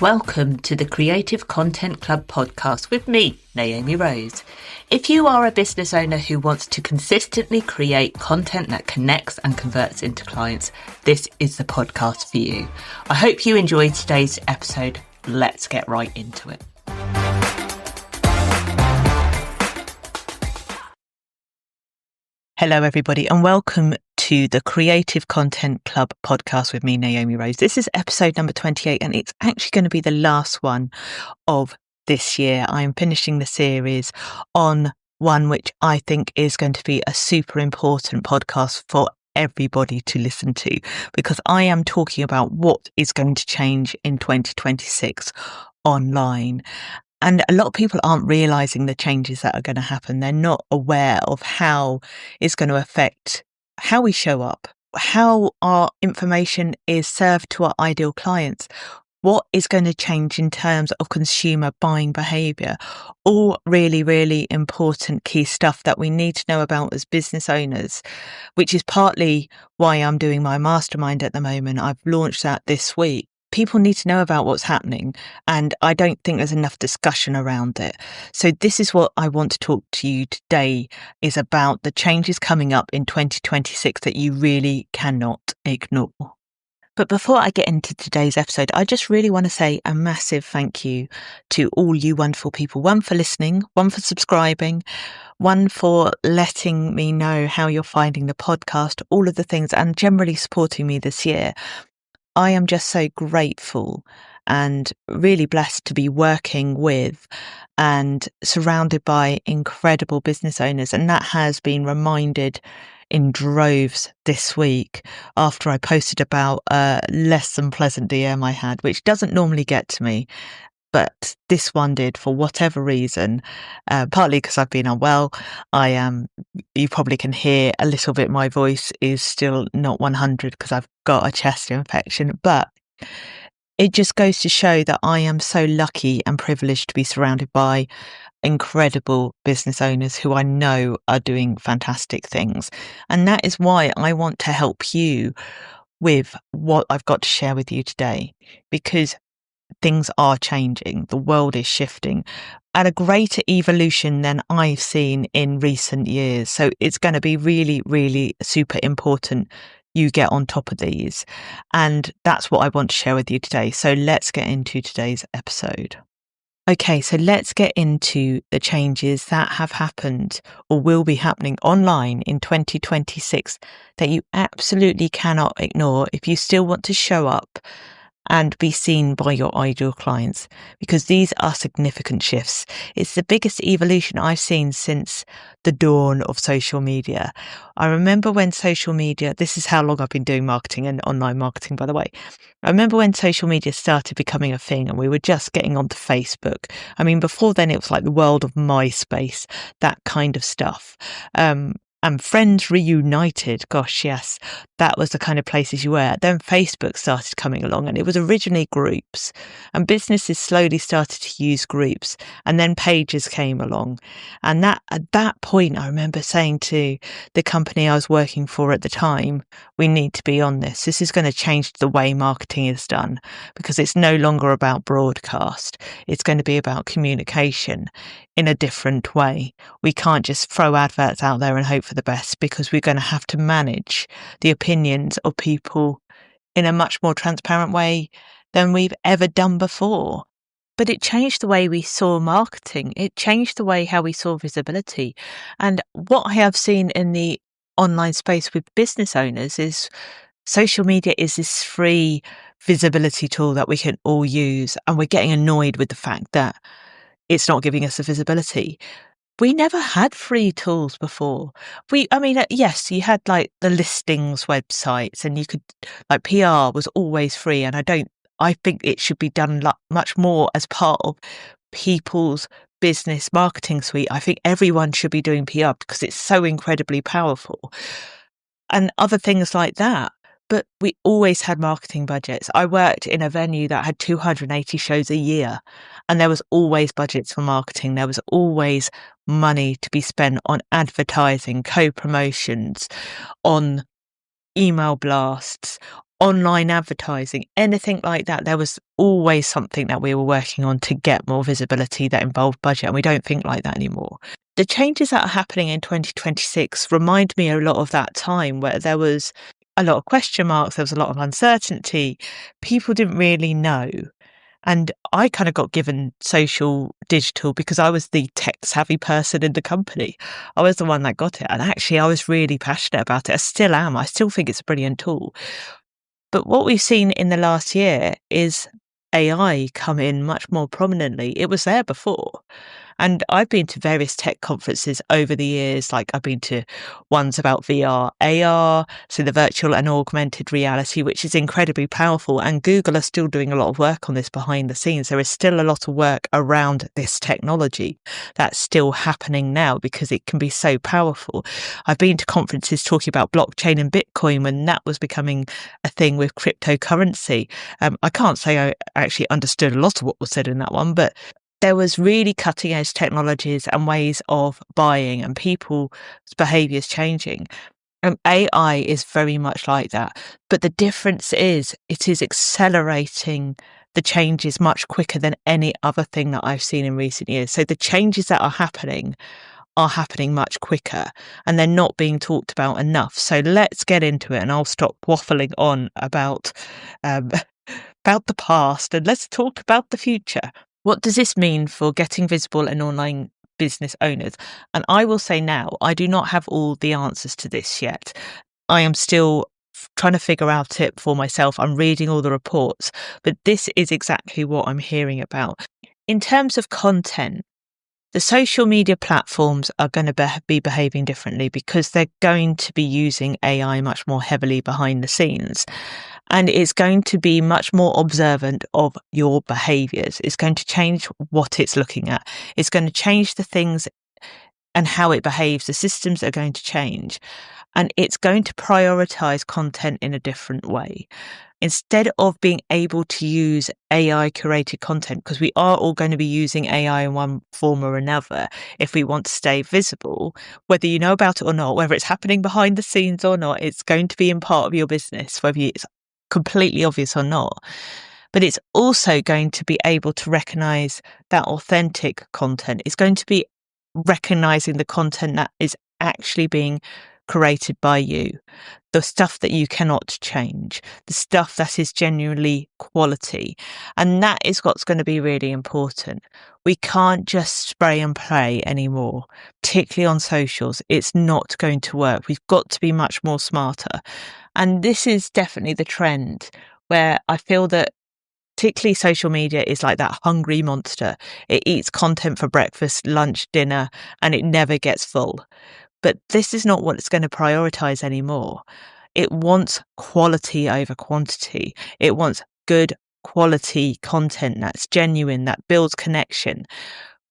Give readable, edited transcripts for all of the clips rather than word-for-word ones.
Welcome to the Creative Content Club podcast with me, Naomi Rose. If you are a business owner who wants to consistently create content that connects and converts into clients, this is the podcast for you. I hope you enjoyed today's episode. Let's get right into it. Hello, everybody, and welcome to the Creative Content Club podcast with me, Naomi Rose. This is episode number 28, and it's actually going to be the last one of this year. I am finishing the series on one which I think is going to be a super important podcast for everybody to listen to, because I am talking about what is going to change in 2026 online. And a lot of people aren't realizing the changes that are going to happen. They're not aware of how it's going to affect how we show up, how our information is served to our ideal clients, what is going to change in terms of consumer buying behavior. All really, really important key stuff that we need to know about as business owners, which is partly why I'm doing my mastermind at the moment. I've launched that this week. People need to know about what's happening, and I don't think there's enough discussion around it. So this is what I want to talk to you today, is about the changes coming up in 2026 that you really cannot ignore. But before I get into today's episode, I just really want to say a massive thank you to all you wonderful people. One for listening, one for subscribing, one for letting me know how you're finding the podcast, all of the things, and generally supporting me this year. I am just so grateful and really blessed to be working with and surrounded by incredible business owners. And that has been reminded in droves this week after I posted about a less than pleasant DM I had, which doesn't normally get to me. But this one did for whatever reason, partly because I've been unwell. You probably can hear a little bit, my voice is still not 100 because I've got a chest infection. But it just goes to show that I am so lucky and privileged to be surrounded by incredible business owners who I know are doing fantastic things. And that is why I want to help you with what I've got to share with you today, because things are changing. The world is shifting at a greater evolution than I've seen in recent years. So it's going to be really, really super important you get on top of these. And that's what I want to share with you today. So let's get into today's episode. Okay, so let's get into the changes that have happened or will be happening online in 2026 that you absolutely cannot ignore if you still want to show up and be seen by your ideal clients, because these are significant shifts. It's the biggest evolution I've seen since the dawn of social media. I remember when social media, this is how long I've been doing marketing and online marketing, by the way. I remember when social media started becoming a thing and we were just getting onto Facebook. I mean, before then it was like the world of MySpace, that kind of stuff. And Friends Reunited, gosh, yes, that was the kind of places you were. Then Facebook started coming along, and it was originally groups, and businesses slowly started to use groups, and then pages came along. And that at that point, I remember saying to the company I was working for at the time, we need to be on this. This is going to change the way marketing is done, because it's no longer about broadcast. It's going to be about communication in a different way. We can't just throw adverts out there and hope for the best, because we're going to have to manage the opinions of people in a much more transparent way than we've ever done before. But it changed the way we saw marketing. It changed the way how we saw visibility. And what I have seen in the online space with business owners is social media is this free visibility tool that we can all use. And we're getting annoyed with the fact that it's not giving us the visibility. We never had free tools before. Yes, you had like the listings websites, and you could, like, PR was always free. And I think it should be done much more as part of people's business marketing suite. I think everyone should be doing PR because it's so incredibly powerful, and other things like that. But we always had marketing budgets. I worked in a venue that had 280 shows a year, and there was always budgets for marketing. There was always money to be spent on advertising, co-promotions, on email blasts, online advertising, anything like that. There was always something that we were working on to get more visibility that involved budget, and we don't think like that anymore. The changes that are happening in 2026 remind me a lot of that time where there was a lot of question marks, there was a lot of uncertainty. People didn't really know. And I kind of got given social digital because I was the tech savvy person in the company. I was the one that got it. And actually, I was really passionate about it. I still am. I still think it's a brilliant tool. But what we've seen in the last year is AI come in much more prominently. It was there before. And I've been to various tech conferences over the years, like I've been to ones about VR, AR, so the virtual and augmented reality, which is incredibly powerful. And Google are still doing a lot of work on this behind the scenes. There is still a lot of work around this technology that's still happening now because it can be so powerful. I've been to conferences talking about blockchain and Bitcoin when that was becoming a thing with cryptocurrency. I can't say I actually understood a lot of what was said in that one, but there was really cutting edge technologies and ways of buying and people's behaviors changing. And AI is very much like that. But the difference is it is accelerating the changes much quicker than any other thing that I've seen in recent years. So the changes that are happening much quicker and they're not being talked about enough. So let's get into it and I'll stop waffling on about the past and let's talk about the future. What does this mean for getting visible and online business owners? And I will say now, I do not have all the answers to this yet. I am still trying to figure out it for myself. I'm reading all the reports, but this is exactly what I'm hearing about. In terms of content, the social media platforms are going to be behaving differently because they're going to be using AI much more heavily behind the scenes. And it's going to be much more observant of your behaviors. It's going to change what it's looking at. It's going to change the things and how it behaves. The systems are going to change. And it's going to prioritize content in a different way. Instead of being able to use AI curated content, because we are all going to be using AI in one form or another, if we want to stay visible, whether you know about it or not, whether it's happening behind the scenes or not, it's going to be in part of your business, whether it's completely obvious or not. But it's also going to be able to recognize that authentic content. It's going to be recognizing the content that is actually being created by you, the stuff that you cannot change, the stuff that is genuinely quality. And that is what's going to be really important. We can't just spray and play anymore, particularly on socials. It's not going to work. We've got to be much more smarter. And this is definitely the trend where I feel that particularly social media is like that hungry monster. It eats content for breakfast, lunch, dinner, and it never gets full. But this is not what it's going to prioritize anymore. It wants quality over quantity. It wants good quality content that's genuine, that builds connection.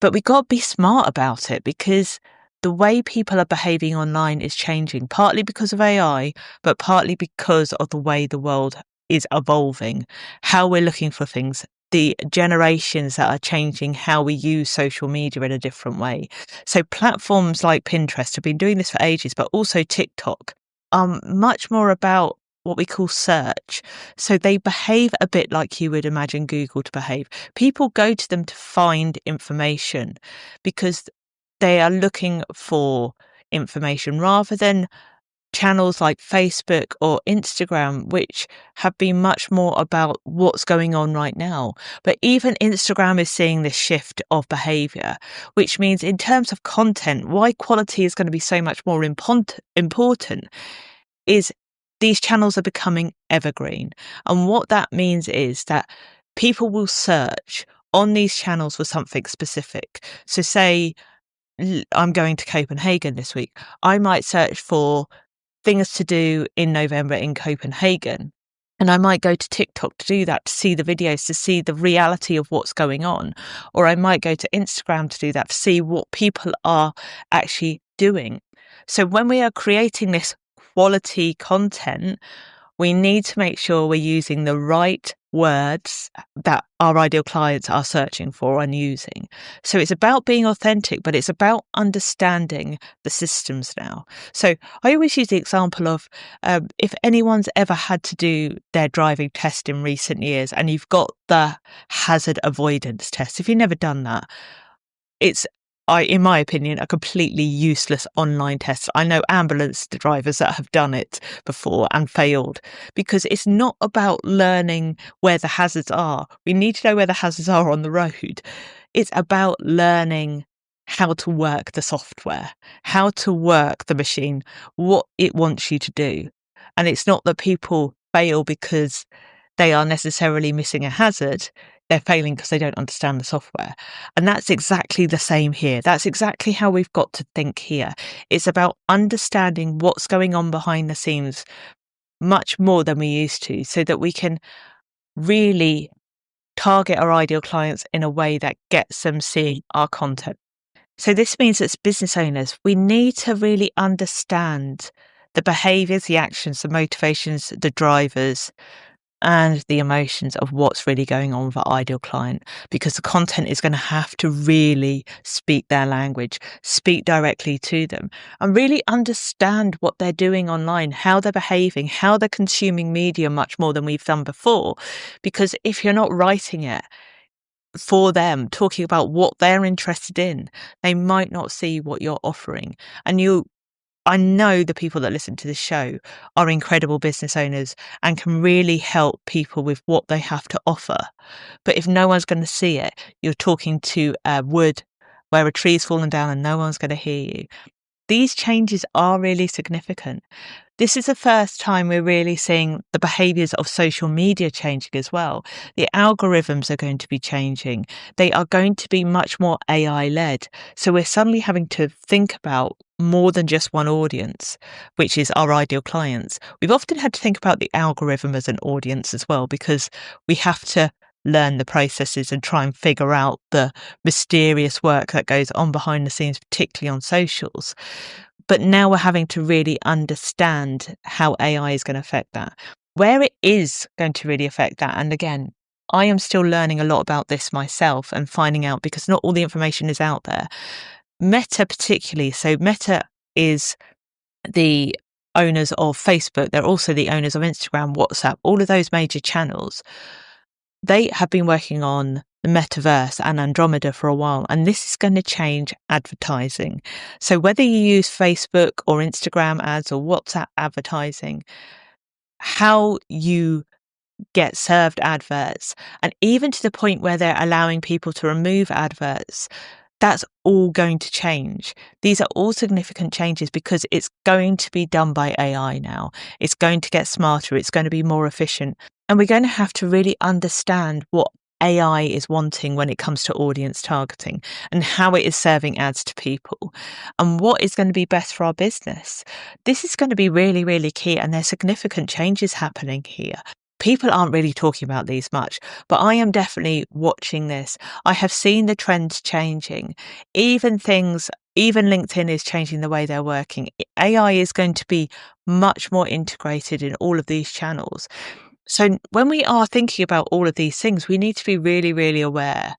But we got to be smart about it because the way people are behaving online is changing, partly because of AI, but partly because of the way the world is evolving, how we're looking for things, the generations that are changing how we use social media in a different way. So platforms like Pinterest have been doing this for ages, but also TikTok are much more about what we call search. So they behave a bit like you would imagine Google to behave. People go to them to find information because they are looking for information rather than channels like Facebook or Instagram, which have been much more about what's going on right now. But even Instagram is seeing this shift of behavior, which means in terms of content, why quality is going to be so much more important is these channels are becoming evergreen. And what that means is that people will search on these channels for something specific. So say I'm going to Copenhagen this week. I might search for things to do in November in Copenhagen. And I might go to TikTok to do that, to see the videos, to see the reality of what's going on. Or I might go to Instagram to do that, to see what people are actually doing. So when we are creating this quality content, we need to make sure we're using the right words that our ideal clients are searching for and using. So it's about being authentic, but it's about understanding the systems now. So I always use the example of if anyone's ever had to do their driving test in recent years and you've got the hazard avoidance test, if you've never done that, it's in my opinion, a completely useless online test. I know ambulance drivers that have done it before and failed because it's not about learning where the hazards are. We need to know where the hazards are on the road. It's about learning how to work the software, how to work the machine, what it wants you to do. And it's not that people fail because they are necessarily missing a hazard. They're failing because they don't understand the software. And that's exactly the same here. That's exactly how we've got to think here. It's about understanding what's going on behind the scenes much more than we used to, so that we can really target our ideal clients in a way that gets them seeing our content. So this means as business owners, we need to really understand the behaviors, the actions, the motivations, the drivers, and the emotions of what's really going on with our ideal client, because the content is going to have to really speak their language, speak directly to them, and really understand what they're doing online, how they're behaving, how they're consuming media much more than we've done before. Because if you're not writing it for them, talking about what they're interested in, they might not see what you're offering. And I know the people that listen to this show are incredible business owners and can really help people with what they have to offer. But if no one's going to see it, you're talking to wood where a tree's fallen down and no one's going to hear you. These changes are really significant. This is the first time we're really seeing the behaviors of social media changing as well. The algorithms are going to be changing. They are going to be much more AI led. So we're suddenly having to think about more than just one audience, which is our ideal clients. We've often had to think about the algorithm as an audience as well, because we have to learn the processes and try and figure out the mysterious work that goes on behind the scenes, particularly on socials. But now we're having to really understand how AI is going to affect that, where it is going to really affect that. And again, I am still learning a lot about this myself and finding out, because not all the information is out there. Meta particularly. So Meta is the owners of Facebook. They're also the owners of Instagram, WhatsApp, all of those major channels. They have been working on the metaverse and Andromeda for a while, and this is going to change advertising. So whether you use Facebook or Instagram ads or WhatsApp advertising, how you get served adverts, and even to the point where they're allowing people to remove adverts, that's all going to change. These are all significant changes because it's going to be done by AI now. It's going to get smarter. It's going to be more efficient. And we're going to have to really understand what AI is wanting when it comes to audience targeting and how it is serving ads to people and what is going to be best for our business. This is going to be really, really key, and there's significant changes happening here. People aren't really talking about these much, but I am definitely watching this. I have seen the trends changing. Even LinkedIn is changing the way they're working. AI is going to be much more integrated in all of these channels. So when we are thinking about all of these things, we need to be really, really aware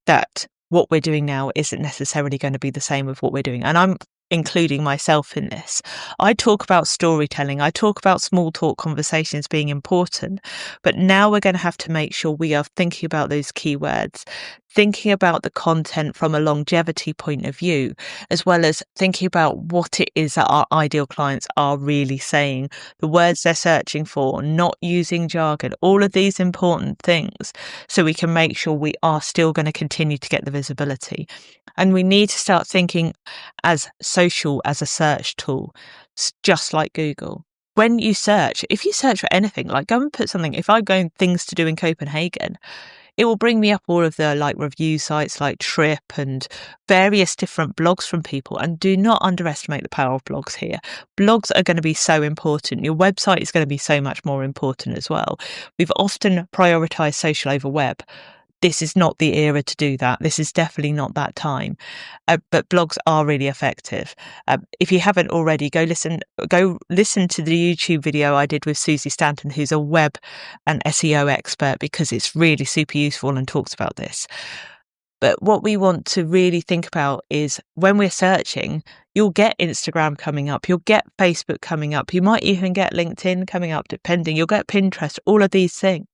that what we're doing now isn't necessarily going to be the same with what we're doing. And I'm including myself in this. I talk about storytelling. I talk about small talk conversations being important, but now we're going to have to make sure we are thinking about those keywords, thinking about the content from a longevity point of view, as well as thinking about what it is that our ideal clients are really saying, the words they're searching for, not using jargon, all of these important things, so we can make sure we are still going to continue to get the visibility. And we need to start thinking as social as a search tool, just like Google. When you search, if you search for anything, like go and put something, if I go in things to do in Copenhagen, it will bring me up all of the review sites like Trip and various different blogs from people. And do not underestimate the power of blogs here. Blogs are going to be so important. Your website is going to be so much more important as well. We've often prioritized social over web. this is not the era to do that. This is definitely not that time. But blogs are really effective. If you haven't already, go listen to the YouTube video I did with Susie Stanton, who's a web and SEO expert, because it's really super useful and talks about this. But what we want to really think about is when we're searching, you'll get Instagram coming up, you'll get Facebook coming up, you might even get LinkedIn coming up, depending, you'll get Pinterest, all of these things.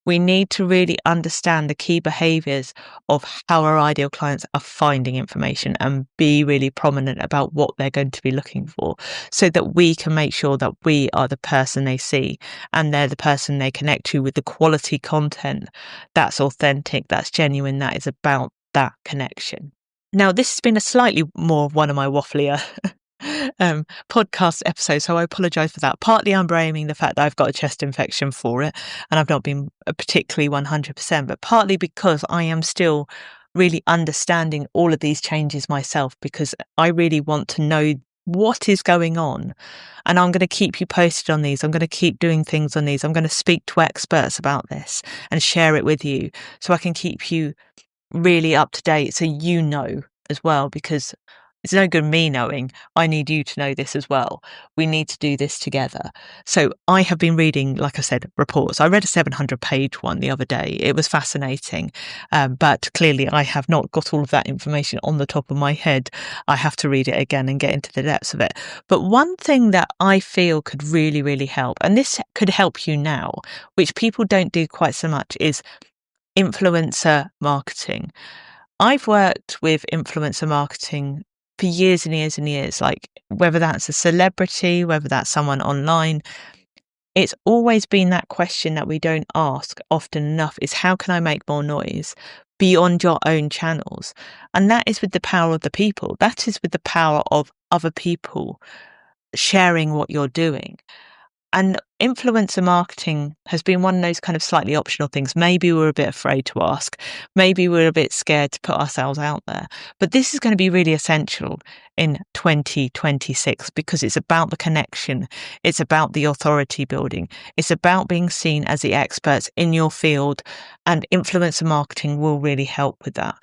We need to really understand the key behaviors of how our ideal clients are finding information and be really prominent about what they're going to be looking for, so that we can make sure that we are the person they see and they're the person they connect to with the quality content that's authentic, that's genuine, that is about that connection. Now, this has been a slightly more one of my wafflier podcast episode, so I apologise for that. Partly I'm blaming the fact that I've got a chest infection for it and I've not been particularly 100%, but partly because I am still really understanding all of these changes myself, because I really want to know what is going on, and I'm going to keep you posted on these. I'm going to keep doing things on these. I'm going to speak to experts about this and share it with you, so I can keep you really up to date, so you know as well, because it's no good me knowing. I need you to know this as well. We need to do this together. So I have been reading, like I said, reports. I read a 700-page one the other day. It was fascinating. But clearly I have not got all of that information on the top of my head. I have to read it again and get into the depths of it. But one thing that I feel could really, really help, and this could help you now, which people don't do quite so much, is influencer marketing. I've worked with influencer marketing for years and years and years, like whether that's a celebrity, whether that's someone online, it's always been that question that we don't ask often enough, is how can I make more noise beyond your own channels? And that is with the power of the people. That is with the power of other people sharing what you're doing. And influencer marketing has been one of those kind of slightly optional things. Maybe we're a bit afraid to ask. Maybe we're a bit scared to put ourselves out there. But this is going to be really essential in 2026, because it's about the connection. It's about the authority building. It's about being seen as the experts in your field, and influencer marketing will really help with that.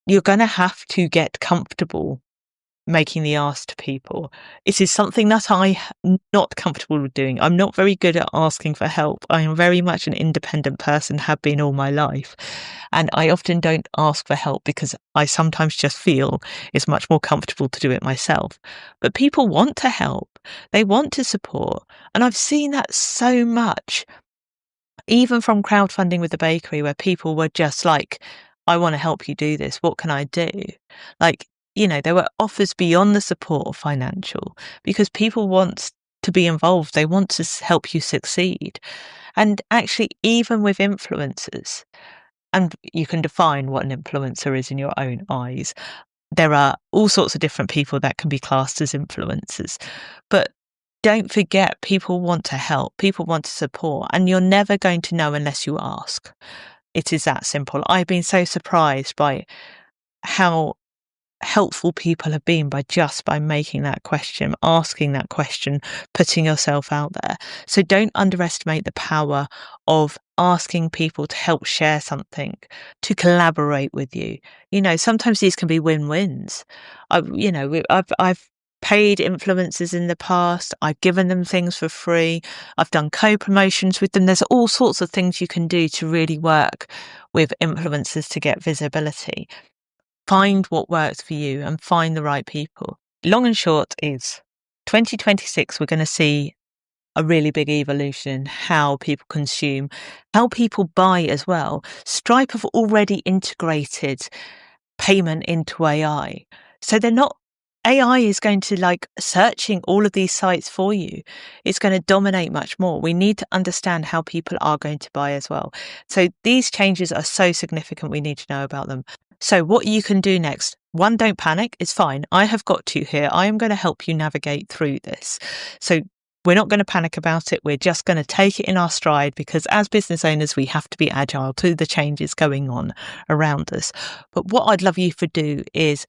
You're going to have to get comfortable making the ask to people. It is something that I'm not comfortable with doing. I'm not very good at asking for help. I am very much an independent person, have been all my life. And I often don't ask for help because I sometimes just feel it's much more comfortable to do it myself. But people want to help. They want to support. And I've seen that so much, even from crowdfunding with the bakery, where people were just like, I want to help you do this. What can I do? Like, there were offers beyond the support of financial, because people want to be involved. They want to help you succeed. And actually, even with influencers, and you can define what an influencer is in your own eyes, there are all sorts of different people that can be classed as influencers. But don't forget, people want to help, people want to support, and you're never going to know unless you ask. It is that simple. I've been so surprised by how helpful people have been by making that question, asking that question, putting yourself out there. So don't underestimate the power of asking people to help share something, to collaborate with you. Sometimes these can be win-wins. I've paid influencers in the past. I've given them things for free. I've done co-promotions with them. There's all sorts of things you can do to really work with influencers to get visibility. Find what works for you and find the right people. Long and short is 2026, we're going to see a really big evolution in how people consume, how people buy as well. Stripe have already integrated payment into AI. So AI is going to searching all of these sites for you. It's going to dominate much more. We need to understand how people are going to buy as well. So these changes are so significant. We need to know about them. So what you can do next, one, don't panic. It's fine. I have got you here. I am going to help you navigate through this. So we're not going to panic about it. We're just going to take it in our stride, because as business owners, we have to be agile to the changes going on around us. But what I'd love you to do is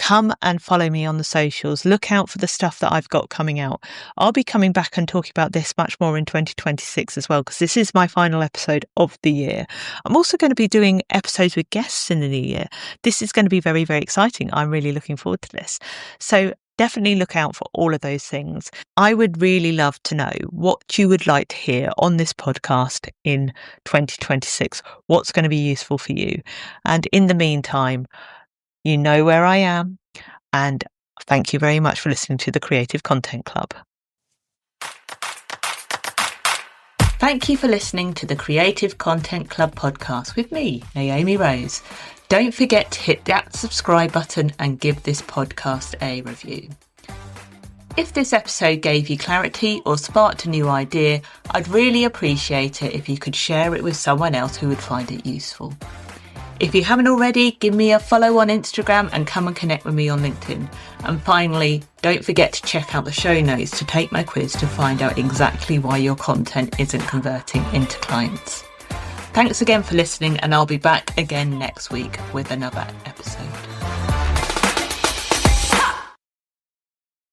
come and follow me on the socials. Look out for the stuff that I've got coming out. I'll be coming back and talking about this much more in 2026 as well, because this is my final episode of the year. I'm also going to be doing episodes with guests in the new year. This is going to be very, very exciting. I'm really looking forward to this. So definitely look out for all of those things. I would really love to know what you would like to hear on this podcast in 2026. What's going to be useful for you? And in the meantime, you know where I am. And thank you very much for listening to the Creative Content Club. Thank you for listening to the Creative Content Club podcast with me, Naomi Rose. Don't forget to hit that subscribe button and give this podcast a review. If this episode gave you clarity or sparked a new idea, I'd really appreciate it if you could share it with someone else who would find it useful. If you haven't already, give me a follow on Instagram and come and connect with me on LinkedIn. And finally, don't forget to check out the show notes to take my quiz to find out exactly why your content isn't converting into clients. Thanks again for listening, and I'll be back again next week with another episode.